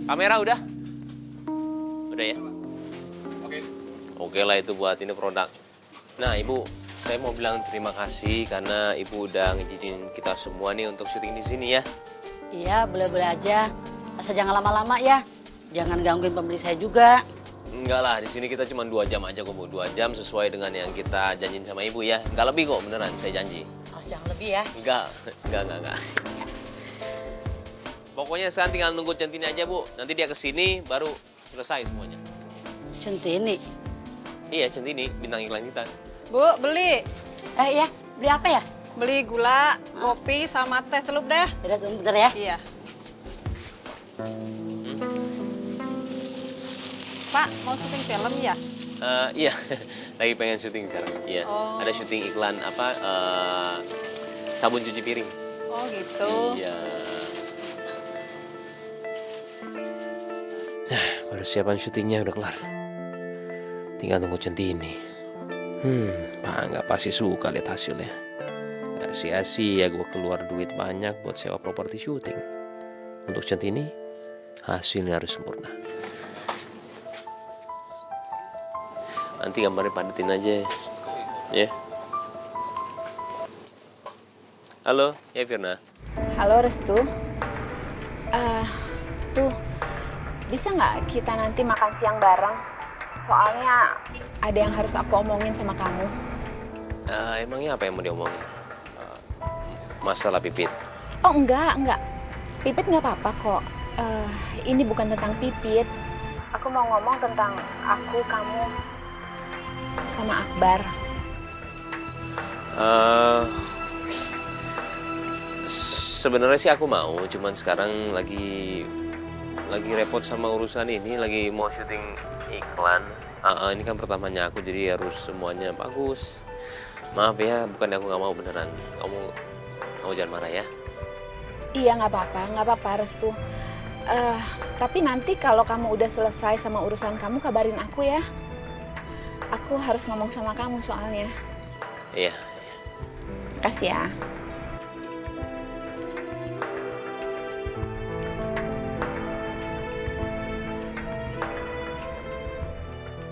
Kamera udah? Udah ya? Oke. Oke lah itu buat ini produk. Nah Ibu, saya mau bilang terima kasih karena Ibu udah ngizinin kita semua nih untuk syuting di sini ya. Iya, boleh-boleh aja. Asal jangan lama-lama ya. Jangan gangguin pembeli saya juga. Enggak lah, di sini kita cuma 2 jam aja kok Bu. 2 jam sesuai dengan yang kita janjiin sama Ibu ya. Enggak lebih kok, beneran, saya janji. Jangan lebih ya. Enggak. Pokoknya sekarang tinggal nunggu Centini aja Bu. Nanti dia kesini baru selesai semuanya. Centini. Iya Centini, bintang iklan kita. Bu, beli. Iya, beli apa ya? Beli gula, kopi, sama teh celup deh. Udah tunggu bentar ya. Iya. Pak, mau syuting film ya? Iya, lagi pengen syuting sekarang. Iya, Oh. ada syuting iklan sabun cuci piring. Oh gitu. Iya. Nah, persiapan syutingnya udah kelar. Tinggal tunggu Centini. Pak nggak pasti suka lihat hasilnya. Nggak sia-sia gue keluar duit banyak buat sewa properti syuting. Untuk Centini, hasilnya harus sempurna. Nanti gambarnya padetin aja ya. Halo, ya Firna. Halo Restu. Tuh, bisa nggak kita nanti makan siang bareng? Soalnya ada yang harus aku omongin sama kamu. Emangnya apa yang mau diomongin? Masalah Pipit? Oh enggak. Pipit nggak apa-apa kok. Ini bukan tentang Pipit. Aku mau ngomong tentang aku, kamu, sama Akbar. Sebenarnya sih aku mau, cuman sekarang lagi repot sama urusan ini, lagi mau syuting iklan. Ini kan pertamanya aku, jadi harus semuanya bagus. Maaf ya, bukan aku nggak mau beneran. Kamu jangan marah ya. Iya nggak apa-apa Restu. Tapi nanti kalau kamu udah selesai sama urusan kamu, kabarin aku ya. Aku harus ngomong sama kamu soalnya. Iya. Kasih ya.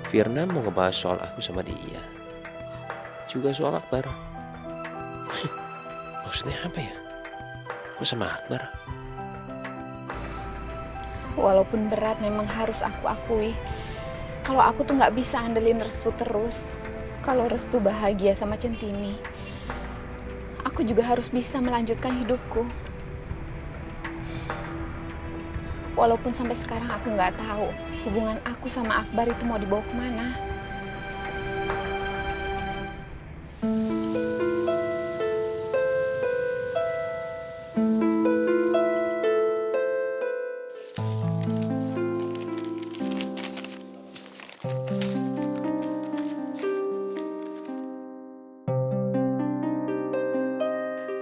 Firna mau ngebahas soal aku sama dia. Juga soal Akbar. Maksudnya apa ya? Aku sama Akbar. Walaupun berat memang harus aku akui. Kalau aku tuh nggak bisa andelin Restu terus. Kalau Restu bahagia sama Centini, aku juga harus bisa melanjutkan hidupku. Walaupun sampai sekarang aku nggak tahu hubungan aku sama Akbar itu mau dibawa kemana.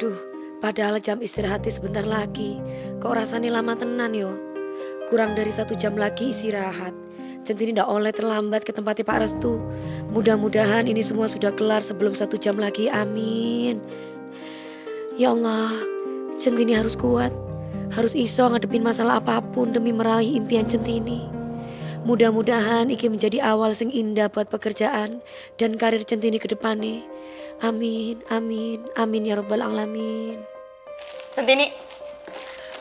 Duh, padahal jam istirahatnya sebentar lagi. Kok rasanya lama tenan yo? Kurang dari 1 jam lagi istirahat. Centini ndak oleh terlambat ke tempatnya Pak Restu. Mudah-mudahan ini semua sudah kelar sebelum 1 jam lagi. Amin. Ya Allah, Centini harus kuat. Harus iso ngadepin masalah apapun demi meraih impian Centini. Mudah-mudahan iki menjadi awal sing indah buat pekerjaan dan karir Centini ke depannya. Amin, amin, amin ya Rabbal Alamin. Centini,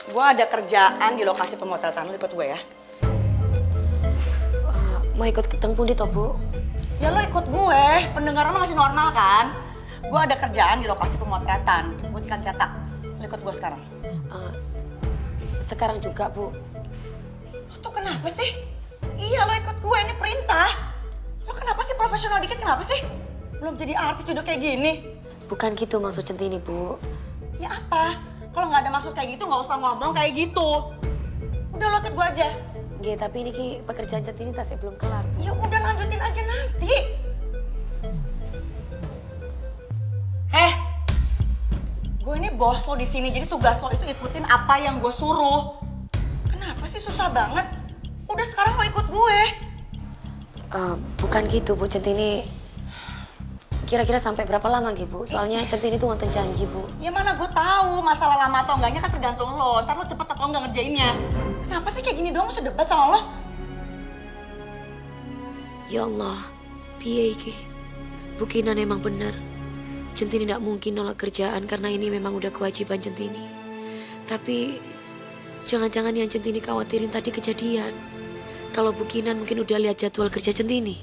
gue ada kerjaan di lokasi pemotretan, lu ikut gue ya. Mau ikut ketemu pun di Bu? Ya lo ikut gue, pendengaran lo masih normal kan? Gue ada kerjaan di lokasi pemotretan, buat ikan cetak. Lo ikut gue sekarang. Sekarang juga Bu. Lo tuh kenapa sih? Iya lo ikut gue, ini perintah. Lo kenapa sih profesional dikit, kenapa sih? Belum jadi artis udah kayak gini. Bukan gitu maksud Centini Bu. Ya apa? Kalau nggak ada maksud kayak gitu nggak usah ngomong kayak gitu. Udah lo ikut gue aja. Nggih, tapi ini pekerjaan Centini tasnya belum kelar. Ya udah lanjutin aja nanti. Gue ini bos lo di sini, jadi tugas lo itu ikutin apa yang gue suruh. Kenapa sih susah banget? Udah sekarang lo ikut gue. Bukan gitu Bu Centini. kira-kira sampai berapa lama Ki Bu? Soalnya Centini tuh wonten janji Bu. Ya mana gue tahu masalah lama atau enggaknya kan tergantung lo. Ntar lo cepet atau enggak ngerjainnya. Kenapa sih kayak gini doang mesti debat sama lo? Ya Allah, piye iki? Bu Kinan emang bener. Centini tidak mungkin nolak kerjaan karena ini memang udah kewajiban Centini. Tapi jangan-jangan yang Centini khawatirin tadi kejadian. Kalau Bu Kinan mungkin udah lihat jadwal kerja Centini.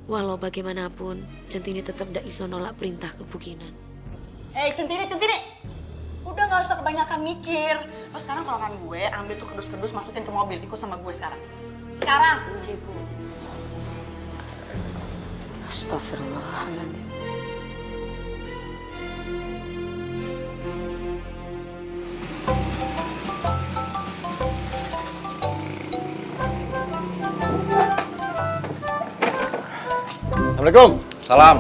Walau bagaimanapun, Centini tetap tidak iso nolak perintah ke Bu Kinan. Centini. Udah gak usah kebanyakan mikir. Lo sekarang kalau kan gue, ambil tuh kerdus-kerdus masukin ke mobil. Ikut sama gue sekarang. Sekarang! Bu. Astagfirullahaladzim. Assalamualaikum. Salam.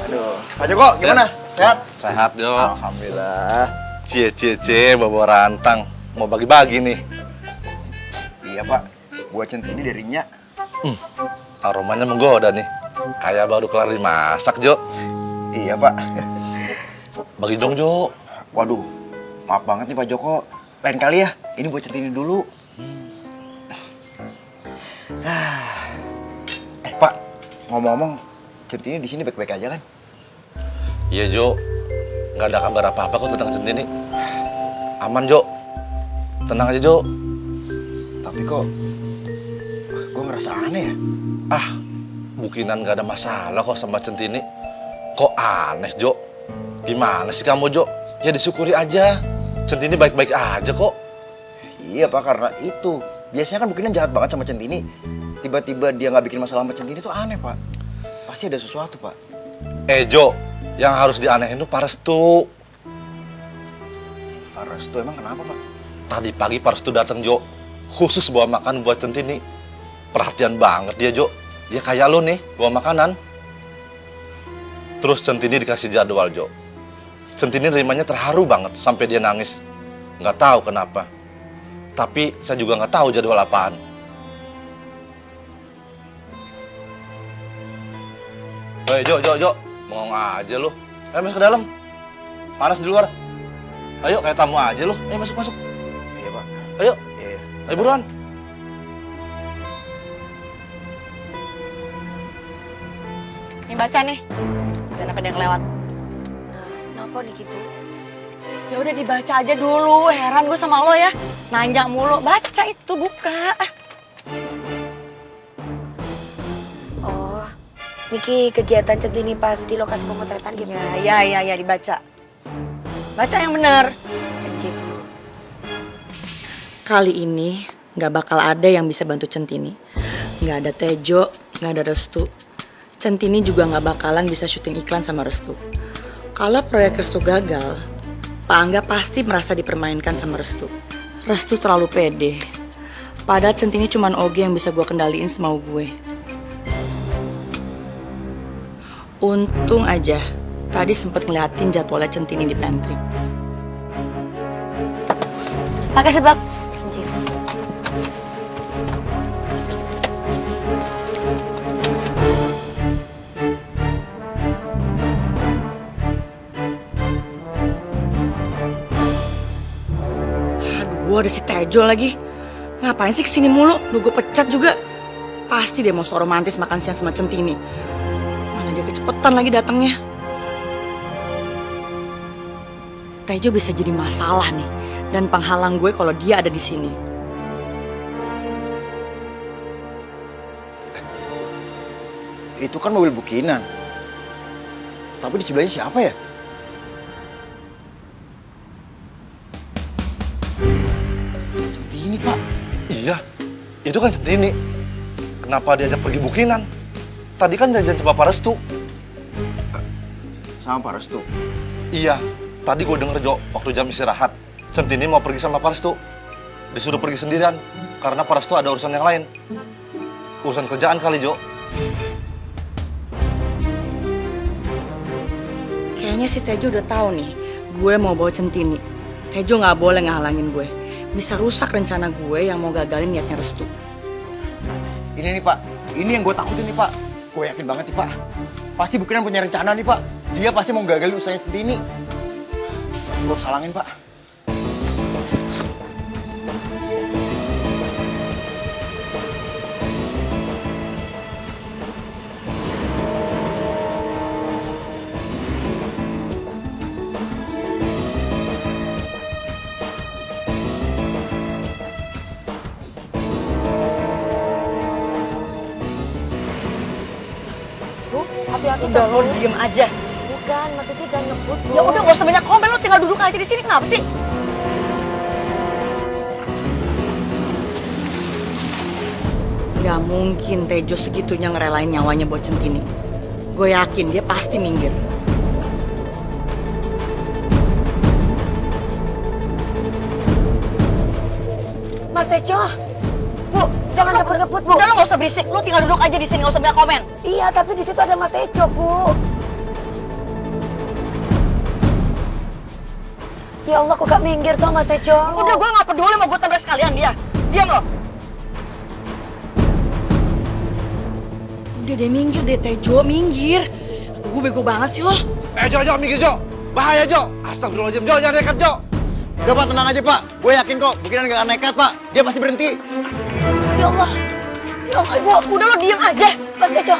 Aduh, Pak Joko gimana? Sehat? Sehat, Jo. Alhamdulillah. Cie, bawa rantang. Mau bagi-bagi nih. Iya Pak, buat Centini dari Nyak. Aromanya menggoda nih. Kayak baru kelar dimasak, Jo. Iya Pak. Bagi dong, Jo. Waduh, maaf banget nih Pak Joko. Lain kali ya, ini buat Centini dulu. Pak, ngomong-ngomong, Centini di sini baik-baik aja kan? Iya, Jo. Nggak ada kabar apa-apa kok tentang Centini. Aman, Jo. Tenang aja, Jo. Tapi kok, gue ngerasa aneh ya? Bu Kinan nggak ada masalah kok sama Centini. Kok aneh, Jo? Gimana sih kamu, Jo? Ya disyukuri aja. Centini baik-baik aja kok. Iya Pak, karena itu. Biasanya kan Bu Kinan jahat banget sama Centini. Tiba-tiba dia nggak bikin masalah sama Centini itu aneh Pak. Pasti ada sesuatu Pak. Jo, yang harus dianehin tuh Pak Restu. Pak Restu emang kenapa Pak? Tadi pagi Pak Restu datang, Jo. Khusus bawa makan buat Centini. Perhatian banget dia, Jo. Ya kayak lo nih, bawa makanan. Terus Centini dikasih jadwal, Jo. Centini nerimanya terharu banget sampai dia nangis. Nggak tahu kenapa. Tapi saya juga nggak tahu jadwal apaan. Hei, Jo. Bengong aja lu. Ayo masuk ke dalam. Panas di luar. Ayo, kayak tamu aja lu. Ayo masuk. Iya Pak. Ayo. Iya. Ayo buruan. Nih baca nih. Jangan sampai ada yang lewat. Kenapa nih Bu? Ya udah dibaca aja dulu. Heran gue sama lo ya. Nanya mulu. Baca itu, buka. Oh, niki kegiatan Centini pas di lokasi pemotretan gitu. Ya, dibaca. Baca yang bener. Bu. Kali ini nggak bakal ada yang bisa bantu Centini. Nggak ada Tejo, nggak ada Restu. Centini juga nggak bakalan bisa syuting iklan sama Restu. Kalau proyek Restu gagal, Pak Angga pasti merasa dipermainkan sama Restu. Restu terlalu pede. Padahal Centini cuman Oge yang bisa gue kendaliin semau gue. Untung aja, tadi sempet ngeliatin jadwalnya Centini di pantry. Pakai sebab. Aduh, ada si Tejo lagi. Ngapain sih kesini mulu? Duh, gue pecat juga. Pasti dia mau so romantis makan siang sama Centini. Mana dia kecepetan lagi datangnya. Tejo bisa jadi masalah nih. Dan penghalang gue kalau dia ada di sini. Itu kan mobil Bu Kinan. Tapi di sebelahnya siapa ya? Centini Pak. Iya, itu kan Centini. Kenapa diajak pergi Bu Kinan? Tadi kan janjian sama Pak Restu. Sama Pak Restu. Iya, tadi gue denger, Jo, waktu jam istirahat. Centini mau pergi sama Pak Restu. Disuruh pergi sendirian, karena Pak Restu ada urusan yang lain. Urusan kerjaan kali, Jo. Kayaknya si Tejo udah tahu nih, gue mau bawa Centini. Tejo nggak boleh ngehalangin gue. Bisa rusak rencana gue yang mau gagalin niatnya Restu. Ini nih Pak, Ini yang gue takutin nih Pak. Gue yakin banget nih Pak. Pasti Bu Kinan punya rencana nih Pak. Dia pasti mau gagal usahanya Centini. Gue harus salangin Pak. Hati-hati Udah lo diem aja. Bukan, maksudnya jangan ngebut, Bu. Ya udah gak usah banyak komen, lo tinggal duduk aja di sini. Kenapa sih? Gak mungkin Tejo segitunya ngerelain nyawanya buat Centini. Gue yakin dia pasti minggir. Mas Tejo, Bu, jangan ngebut-ngebut, Bu. Udah lo gak usah berisik, lo tinggal duduk aja di sini, gak usah banyak komen. Iya, tapi di situ ada Mas Tejo, Bu. Ya Allah, kok gak minggir toh Mas Tejo? Udah gue gak peduli mau gue tabrak sekalian dia. Diam lo. Udah deh minggir deh Tejo, minggir. Gue bego banget sih lo. Jo, minggir Jo. Bahaya Jo. Astagfirullahaladzim Jo, jangan nekat Jo. Udah Pak, tenang aja Pak. Gue yakin kok Bu Kinan gak nekat Pak. Dia pasti berhenti. Ya Allah. Ya Allah, Bu. Udah lo diam aja, Mas Tejo.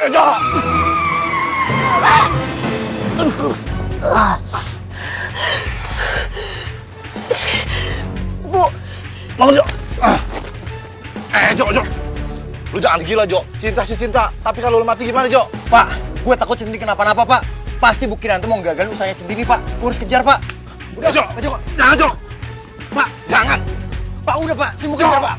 Jo. Bu. Bangun Jo. Jo. Lu jangan gila Jo. Cinta sih cinta. Tapi kalau lu mati gimana Jo? Pak, gue takut Centini kenapa-napa Pak. Pasti Bu Kinan tuh mau gagalin usahanya Centini Pak. Gue harus kejar Pak. Udah Jo. Jangan Jo. Pak, jangan. Pak udah Pak, saya mau kejar Pak.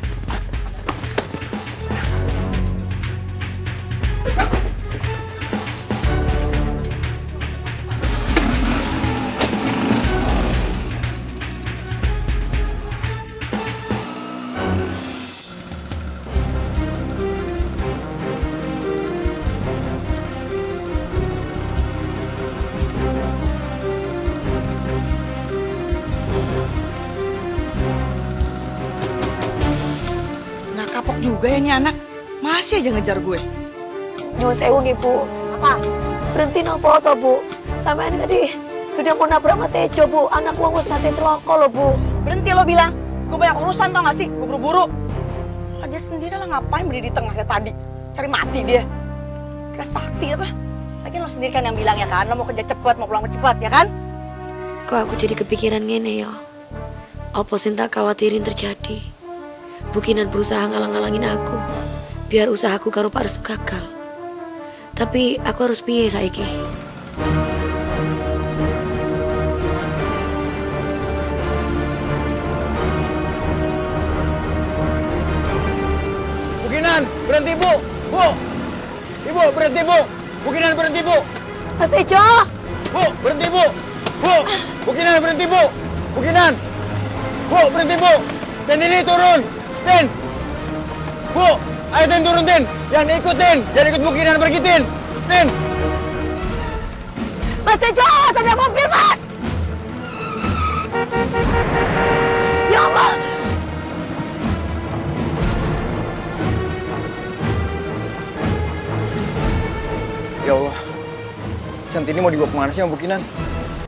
Nah kapok juga ya nih anak. Masih aja ngejar gue. Nyuwun sewu nih, Bu. Apa? Berhenti nopo to, Bu. Sampean tadi sudah mau nabrak Mas Tejo, Bu. Anak wong wis mati celaka loh, Bu. Berhenti lo bilang. Gue banyak urusan tau gak sih? Gue buru-buru. Soalnya dia sendiri lah ngapain berdiri di tengah kayak tadi. Cari mati dia. Kira sakti apa? Lagian lo sendiri kan yang bilang ya kan. Lo mau kerja cepet, mau pulang cepet ya kan? Kok aku jadi kepikiran ngene yo. Apa sing tak khawatirin terjadi? Bu Kinan berusaha ngalang-ngalangin aku biar usahaku karo Pak Restu gagal. Tapi aku harus piye saiki? Bu Kinan, berhenti Bu. Bu. Ibu, berhenti Bu. Bu Kinan berhenti Bu. Mas Tejo! Bu, berhenti Bu. Bu. Bu Kinan berhenti Bu. Bu Kinan. Bu, berhenti Bu. Ten ini turun. Ten. Bu, ayo Ten turun Ten. Jangan ikutin. Jangan ikut Bu Kinan pergi Ten. Ten. Mas Tejo! Ada mobil, Mas! Ya Allah! Ya Allah. Centini mau dibawa kemana sih sama Bu Kinan?